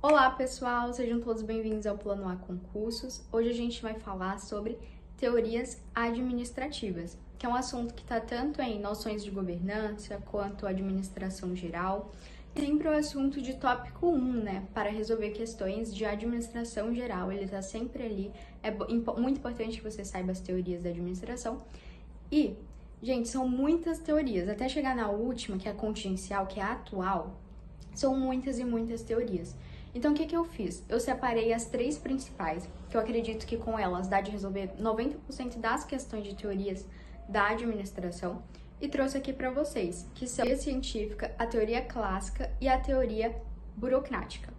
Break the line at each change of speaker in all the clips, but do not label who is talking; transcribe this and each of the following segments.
Olá pessoal, sejam todos bem-vindos ao Plano A Concursos. Hoje a gente vai falar sobre teorias administrativas, que é um assunto que está tanto em noções de governança quanto administração geral. Sempre o assunto de tópico 1, né, para resolver questões de administração geral. Ele está sempre ali, muito importante que você saiba as teorias da administração. E, gente, são muitas teorias, até chegar na última, que é a contingencial, que é a atual, são muitas e muitas teorias. Então, o que eu fiz? Eu separei as 3 principais, que eu acredito que com elas dá de resolver 90% das questões de teorias da administração, e trouxe aqui para vocês, que são a teoria científica, a teoria clássica e a teoria burocrática.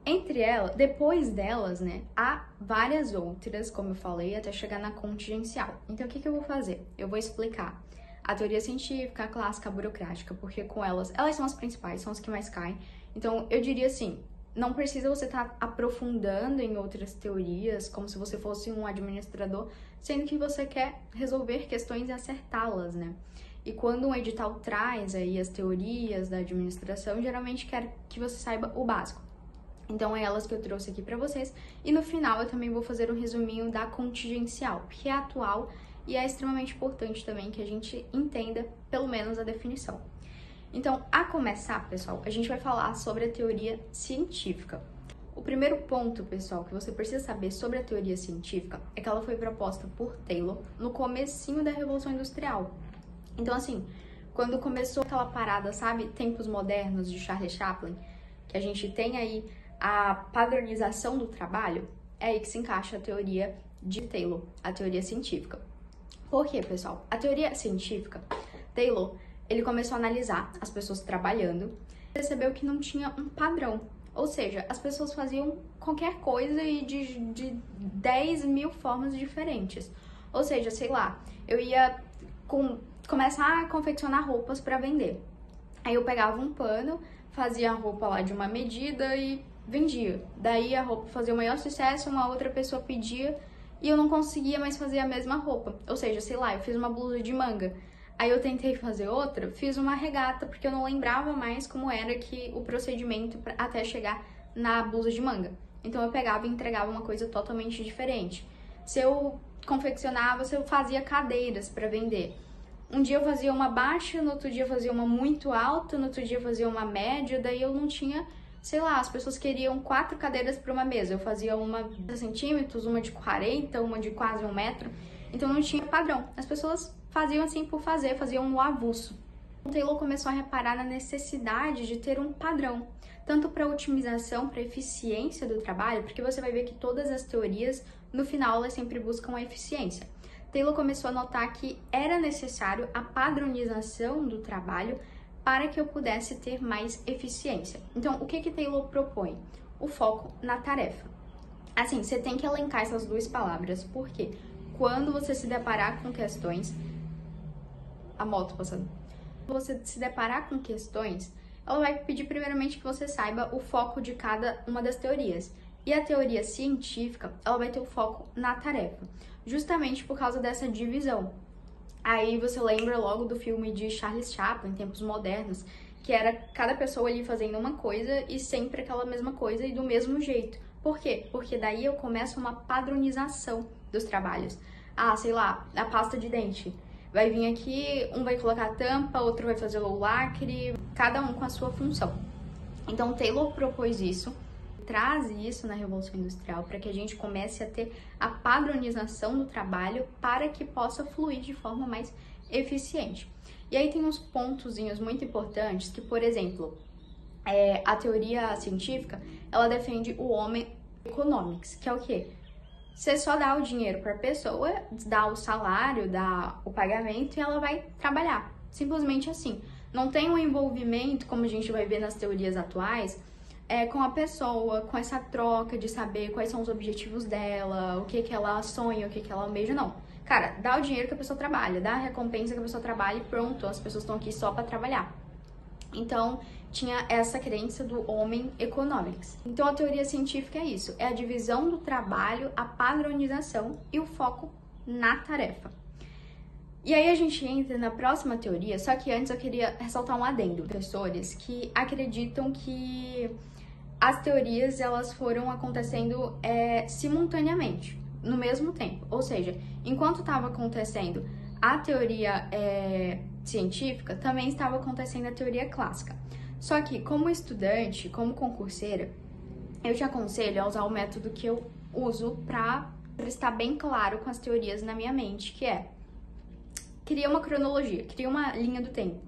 Entre elas, depois delas, né, há várias outras, como eu falei, até chegar na contingencial. Então, o que eu vou fazer? Eu vou explicar a teoria científica, a clássica, a burocrática, porque com elas são as principais, são as que mais caem. Então, eu diria assim, não precisa você estar aprofundando em outras teorias, como se você fosse um administrador, sendo que você quer resolver questões e acertá-las, né? E quando um edital traz aí as teorias da administração, geralmente quer que você saiba o básico. Então, é elas que eu trouxe aqui para vocês. E no final, eu também vou fazer um resuminho da contingencial, que é atual e é extremamente importante também que a gente entenda, pelo menos, a definição. Então, a começar, pessoal, a gente vai falar sobre a teoria científica. O primeiro ponto, pessoal, que você precisa saber sobre a teoria científica é que ela foi proposta por Taylor no comecinho da Revolução Industrial. Então, assim, quando começou aquela parada, sabe, tempos modernos de Charles Chaplin, que a gente tem aí a padronização do trabalho, é aí que se encaixa a teoria de Taylor, a teoria científica. Por quê, pessoal? A teoria científica, Taylor, ele começou a analisar as pessoas trabalhando e percebeu que não tinha um padrão. Ou seja, as pessoas faziam qualquer coisa e de 10 mil formas diferentes. Ou seja, sei lá, eu ia começar a confeccionar roupas para vender. Aí eu pegava um pano, fazia a roupa lá de uma medida e vendia. Daí a roupa fazia o maior sucesso, uma outra pessoa pedia e eu não conseguia mais fazer a mesma roupa. Ou seja, sei lá, eu fiz uma blusa de manga. Aí eu tentei fazer outra, fiz uma regata, porque eu não lembrava mais como era que o procedimento até chegar na blusa de manga. Então eu pegava e entregava uma coisa totalmente diferente. Se eu confeccionava, se eu fazia cadeiras para vender. Um dia eu fazia uma baixa, no outro dia eu fazia uma muito alta, no outro dia eu fazia uma média, daí eu não tinha, sei lá, as pessoas queriam 4 cadeiras para uma mesa. Eu fazia uma de 30 centímetros, uma de 40, uma de quase 1 metro. Então não tinha padrão. As pessoas faziam assim por fazer, faziam no avulso. O Taylor começou a reparar na necessidade de ter um padrão, tanto para otimização, para eficiência do trabalho, porque você vai ver que todas as teorias, no final, elas sempre buscam a eficiência. Taylor começou a notar que era necessário a padronização do trabalho para que eu pudesse ter mais eficiência. Então, o que Taylor propõe? O foco na tarefa. Assim, você tem que elencar essas 2 palavras, porque quando você se deparar com questões... A moto passando. Quando você se deparar com questões, ela vai pedir primeiramente que você saiba o foco de cada uma das teorias. E a teoria científica, ela vai ter o foco na tarefa, justamente por causa dessa divisão. Aí você lembra logo do filme de Charles Chaplin, Tempos Modernos, que era cada pessoa ali fazendo uma coisa e sempre aquela mesma coisa e do mesmo jeito. Por quê? Porque daí eu começo uma padronização dos trabalhos. Ah, sei lá, a pasta de dente. Vai vir aqui, um vai colocar a tampa, outro vai fazer o lacre, cada um com a sua função. Então, Taylor propôs isso, traz isso na Revolução Industrial para que a gente comece a ter a padronização do trabalho para que possa fluir de forma mais eficiente. E aí tem uns pontozinhos muito importantes que, por exemplo, a teoria científica, ela defende o homem economics, que é o quê? Você só dá o dinheiro para a pessoa, dá o salário, dá o pagamento e ela vai trabalhar. Simplesmente assim. Não tem um envolvimento, como a gente vai ver nas teorias atuais, com a pessoa, com essa troca de saber quais são os objetivos dela, o que ela sonha, o que ela almeja, não. Cara, dá o dinheiro que a pessoa trabalha, dá a recompensa que a pessoa trabalha e pronto, as pessoas estão aqui só para trabalhar. Então, tinha essa crença do homem economics. Então, a teoria científica é isso, é a divisão do trabalho, a padronização e o foco na tarefa. E aí a gente entra na próxima teoria, só que antes eu queria ressaltar um adendo. Professores que acreditam que as teorias elas foram acontecendo simultaneamente, no mesmo tempo. Ou seja, enquanto estava acontecendo a teoria científica, também estava acontecendo a teoria clássica. Só que, como estudante, como concurseira, eu te aconselho a usar o método que eu uso para estar bem claro com as teorias na minha mente, que é: cria uma cronologia, cria uma linha do tempo.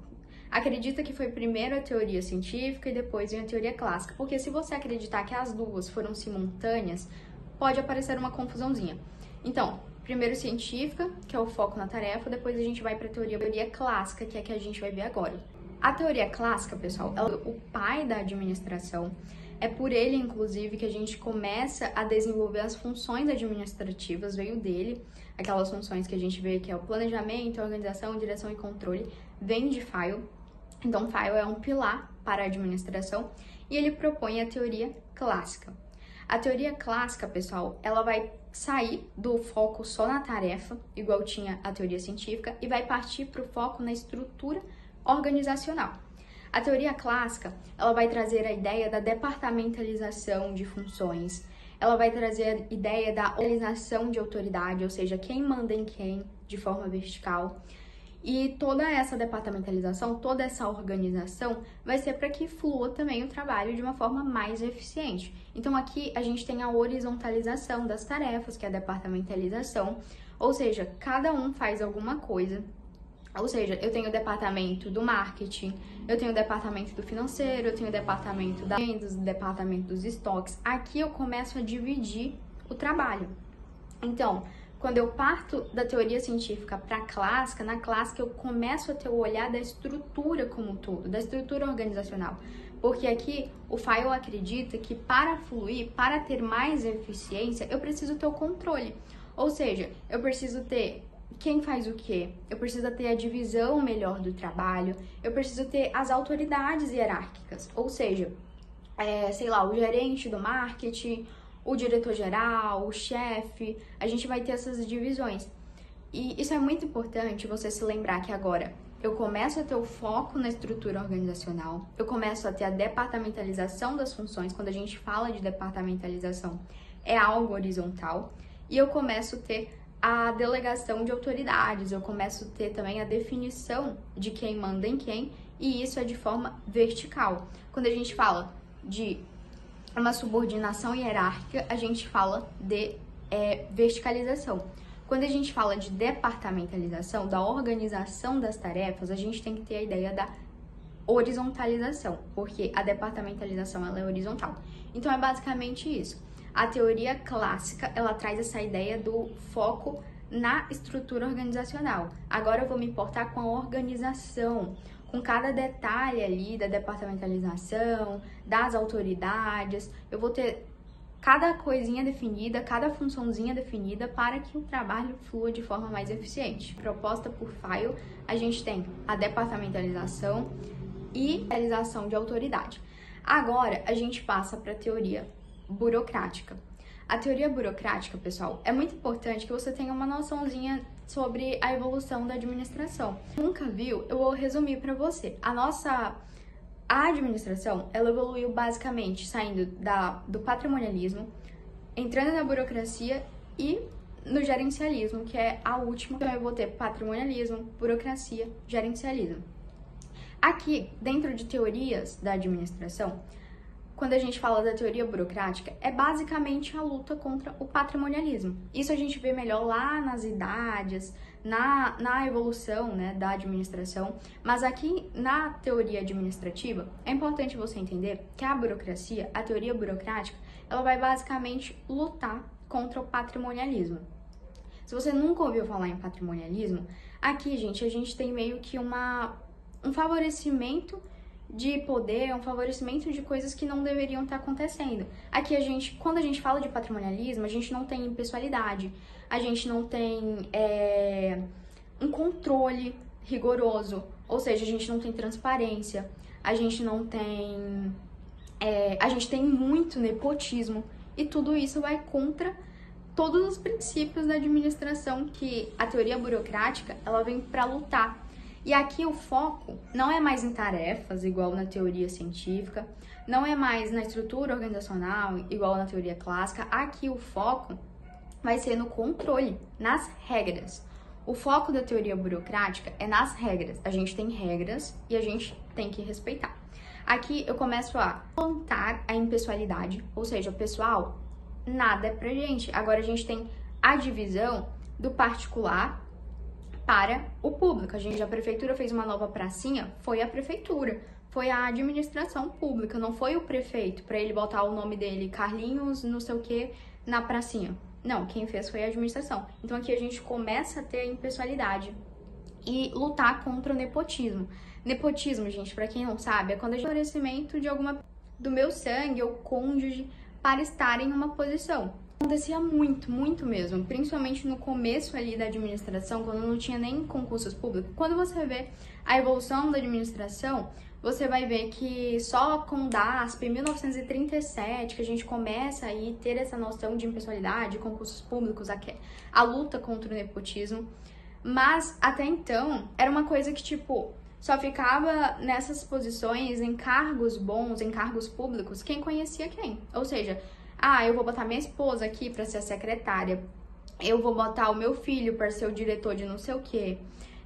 Acredita que foi primeiro a teoria científica e depois vem a teoria clássica, porque se você acreditar que as duas foram simultâneas, pode aparecer uma confusãozinha. Então, primeiro científica, que é o foco na tarefa, depois a gente vai para a teoria clássica, que é a que a gente vai ver agora. A teoria clássica, pessoal, é o pai da administração. É por ele, inclusive, que a gente começa a desenvolver as funções administrativas, veio dele. Aquelas funções que a gente vê que é o planejamento, organização, direção e controle, vem de Fayol. Então, Fayol é um pilar para a administração e ele propõe a teoria clássica. A teoria clássica, pessoal, ela vai sair do foco só na tarefa, igual tinha a teoria científica, e vai partir para o foco na estrutura organizacional. A teoria clássica, ela vai trazer a ideia da departamentalização de funções, ela vai trazer a ideia da organização de autoridade, ou seja, quem manda em quem, de forma vertical. E toda essa departamentalização, toda essa organização vai ser para que flua também o trabalho de uma forma mais eficiente. Então aqui a gente tem a horizontalização das tarefas, que é a departamentalização, ou seja, cada um faz alguma coisa. Ou seja, eu tenho o departamento do marketing, eu tenho o departamento do financeiro, eu tenho o departamento das vendas, o departamento dos estoques. Aqui eu começo a dividir o trabalho. Então, quando eu parto da teoria científica para a clássica, na clássica eu começo a ter o olhar da estrutura como um todo, da estrutura organizacional. Porque aqui o Fayol acredita que para fluir, para ter mais eficiência, eu preciso ter o controle. Ou seja, eu preciso ter quem faz o quê? Eu preciso ter a divisão melhor do trabalho, eu preciso ter as autoridades hierárquicas, ou seja, sei lá, o gerente do marketing, o diretor-geral, o chefe, a gente vai ter essas divisões. E isso é muito importante você se lembrar que agora eu começo a ter o foco na estrutura organizacional, eu começo a ter a departamentalização das funções. Quando a gente fala de departamentalização, é algo horizontal, e eu começo a ter a delegação de autoridades, eu começo a ter também a definição de quem manda em quem, e isso é de forma vertical. Quando a gente fala de uma subordinação hierárquica, a gente fala de verticalização. Quando a gente fala de departamentalização, da organização das tarefas, a gente tem que ter a ideia da horizontalização, porque a departamentalização ela é horizontal. Então é basicamente isso. A teoria clássica, ela traz essa ideia do foco na estrutura organizacional. Agora eu vou me importar com a organização, com cada detalhe ali da departamentalização, das autoridades. Eu vou ter cada coisinha definida, cada funçãozinha definida para que o trabalho flua de forma mais eficiente. Proposta por Fayol, a gente tem a departamentalização e a realização de autoridade. Agora a gente passa para a teoria burocrática. A teoria burocrática, pessoal, é muito importante que você tenha uma noçãozinha sobre a evolução da administração. Nunca viu? Eu vou resumir para você. A administração, ela evoluiu basicamente saindo do patrimonialismo, entrando na burocracia e no gerencialismo, que é a última. Então eu vou ter patrimonialismo, burocracia, gerencialismo. Aqui, dentro de teorias da administração, quando a gente fala da teoria burocrática, é basicamente a luta contra o patrimonialismo. Isso a gente vê melhor lá nas idades, na evolução, né, da administração. Mas aqui, na teoria administrativa, é importante você entender que a burocracia, a teoria burocrática, ela vai basicamente lutar contra o patrimonialismo. Se você nunca ouviu falar em patrimonialismo, aqui, gente, a gente tem meio que um favorecimento de poder, um favorecimento de coisas que não deveriam estar acontecendo. Aqui quando a gente fala de patrimonialismo, a gente não tem impessoalidade, a gente não tem um controle rigoroso, ou seja, a gente não tem transparência, a gente não tem... a gente tem muito nepotismo, e tudo isso vai contra todos os princípios da administração que a teoria burocrática, ela vem para lutar. E aqui o foco não é mais em tarefas, igual na teoria científica, não é mais na estrutura organizacional, igual na teoria clássica. Aqui o foco vai ser no controle, nas regras. O foco da teoria burocrática é nas regras. A gente tem regras e a gente tem que respeitar. Aqui eu começo a plantar a impessoalidade, ou seja, pessoal, nada é pra gente. Agora a gente tem a divisão do particular para o público. A prefeitura fez uma nova pracinha, foi a prefeitura, foi a administração pública, não foi o prefeito, para ele botar o nome dele, Carlinhos, não sei o que, na pracinha. Não, quem fez foi a administração. Então aqui a gente começa a ter a impessoalidade e lutar contra o nepotismo. Nepotismo, gente, para quem não sabe, é quando a gente tem favorecimento de alguma do meu sangue ou cônjuge para estar em uma posição. Acontecia muito mesmo, principalmente no começo ali da administração, quando não tinha nem concursos públicos. Quando você vê a evolução da administração, você vai ver que só com o DASP, em 1937, que a gente começa aí ter essa noção de impessoalidade, concursos públicos, a luta contra o nepotismo. Mas até então, era uma coisa que, tipo, só ficava nessas posições, em cargos bons, em cargos públicos, quem conhecia quem. Ou seja, eu vou botar minha esposa aqui para ser a secretária, eu vou botar o meu filho para ser o diretor de não sei o quê,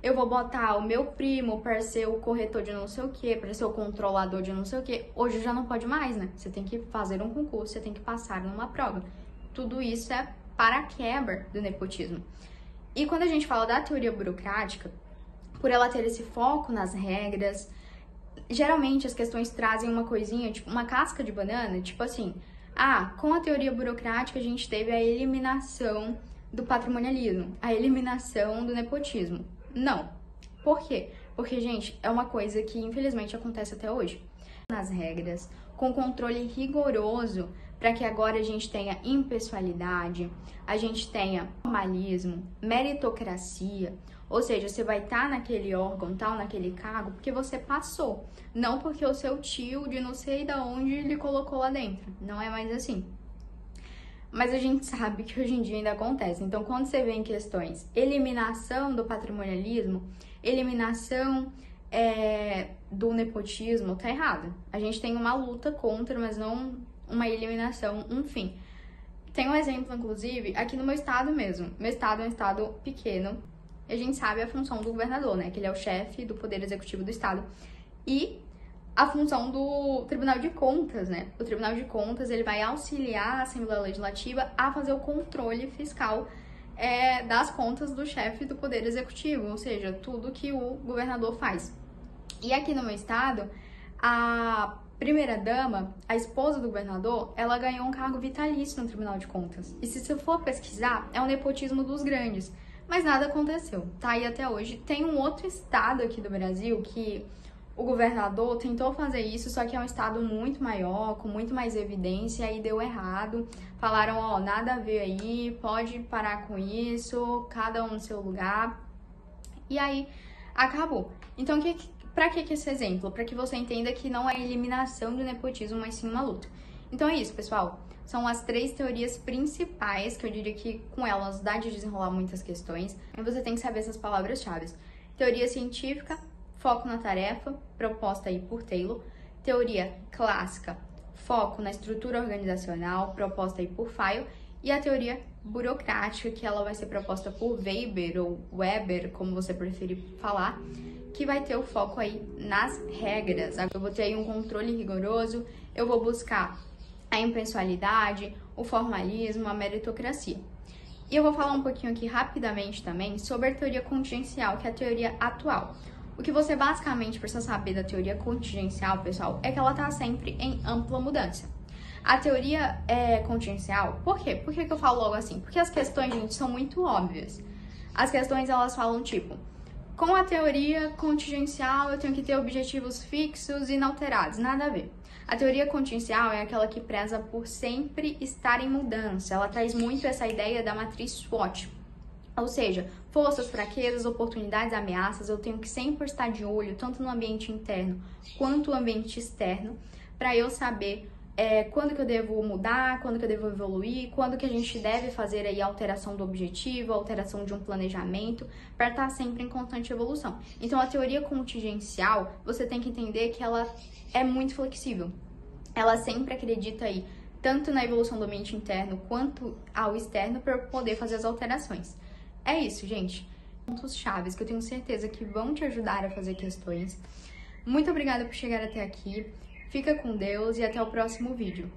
eu vou botar o meu primo para ser o corretor de não sei o quê, para ser o controlador de não sei o quê. Hoje já não pode mais, né? Você tem que fazer um concurso, você tem que passar numa prova. Tudo isso é para a quebra do nepotismo. E quando a gente fala da teoria burocrática, por ela ter esse foco nas regras, geralmente as questões trazem uma coisinha, tipo uma casca de banana, tipo assim, com a teoria burocrática a gente teve a eliminação do patrimonialismo, a eliminação do nepotismo. Não. Por quê? Porque, gente, é uma coisa que infelizmente acontece até hoje. Nas regras, com controle rigoroso, para que agora a gente tenha impessoalidade, a gente tenha formalismo, meritocracia, ou seja, você vai estar naquele órgão, naquele cargo, porque você passou, não porque o seu tio de não sei de onde lhe colocou lá dentro. Não é mais assim. Mas a gente sabe que hoje em dia ainda acontece. Então, quando você vê em questões eliminação do patrimonialismo, eliminação do nepotismo, tá errado. A gente tem uma luta contra, mas não uma eliminação, um fim. Tem um exemplo, inclusive, aqui no meu estado mesmo. Meu estado é um estado pequeno. E a gente sabe a função do governador, né? Que ele é o chefe do Poder Executivo do estado. E a função do Tribunal de Contas, né? O Tribunal de Contas, ele vai auxiliar a Assembleia Legislativa a fazer o controle fiscal das contas do chefe do Poder Executivo, ou seja, tudo que o governador faz. E aqui no meu estado, a primeira-dama, a esposa do governador, ela ganhou um cargo vitalício no Tribunal de Contas. E se você for pesquisar, é um nepotismo dos grandes. Mas nada aconteceu, tá aí até hoje. Tem um outro estado aqui do Brasil que o governador tentou fazer isso, só que é um estado muito maior, com muito mais evidência, aí deu errado. Falaram, nada a ver aí, pode parar com isso, cada um no seu lugar. E aí, acabou. Então, pra que esse exemplo? Para que você entenda que não é eliminação do nepotismo, mas sim uma luta. Então é isso, pessoal. São as 3 teorias principais, que eu diria que com elas dá de desenrolar muitas questões. E você tem que saber essas palavras-chave. Teoria científica, foco na tarefa, proposta aí por Taylor. Teoria clássica, foco na estrutura organizacional, proposta aí por Fayol. E a teoria burocrática, que ela vai ser proposta por Weber ou Weber, como você preferir falar, que vai ter o foco aí nas regras. Eu vou ter aí um controle rigoroso, eu vou buscar a impessoalidade, o formalismo, a meritocracia. E eu vou falar um pouquinho aqui rapidamente também sobre a teoria contingencial, que é a teoria atual. O que você basicamente precisa saber da teoria contingencial, pessoal, é que ela está sempre em ampla mudança. A teoria contingencial, por quê? Por que eu falo logo assim? Porque as questões, gente, são muito óbvias. As questões, elas falam tipo, com a teoria contingencial eu tenho que ter objetivos fixos e inalterados, nada a ver. A teoria contingencial é aquela que preza por sempre estar em mudança. Ela traz muito essa ideia da matriz SWOT. Ou seja, forças, fraquezas, oportunidades, ameaças, eu tenho que sempre estar de olho, tanto no ambiente interno quanto no ambiente externo, para eu saber quando que eu devo mudar, quando que eu devo evoluir, quando que a gente deve fazer aí a alteração do objetivo, a alteração de um planejamento, para estar sempre em constante evolução. Então, a teoria contingencial, você tem que entender que ela é muito flexível. Ela sempre acredita aí, tanto na evolução do ambiente interno quanto ao externo, para poder fazer as alterações. É isso, gente. Pontos chaves que eu tenho certeza que vão te ajudar a fazer questões. Muito obrigada por chegar até aqui. Fica com Deus e até o próximo vídeo.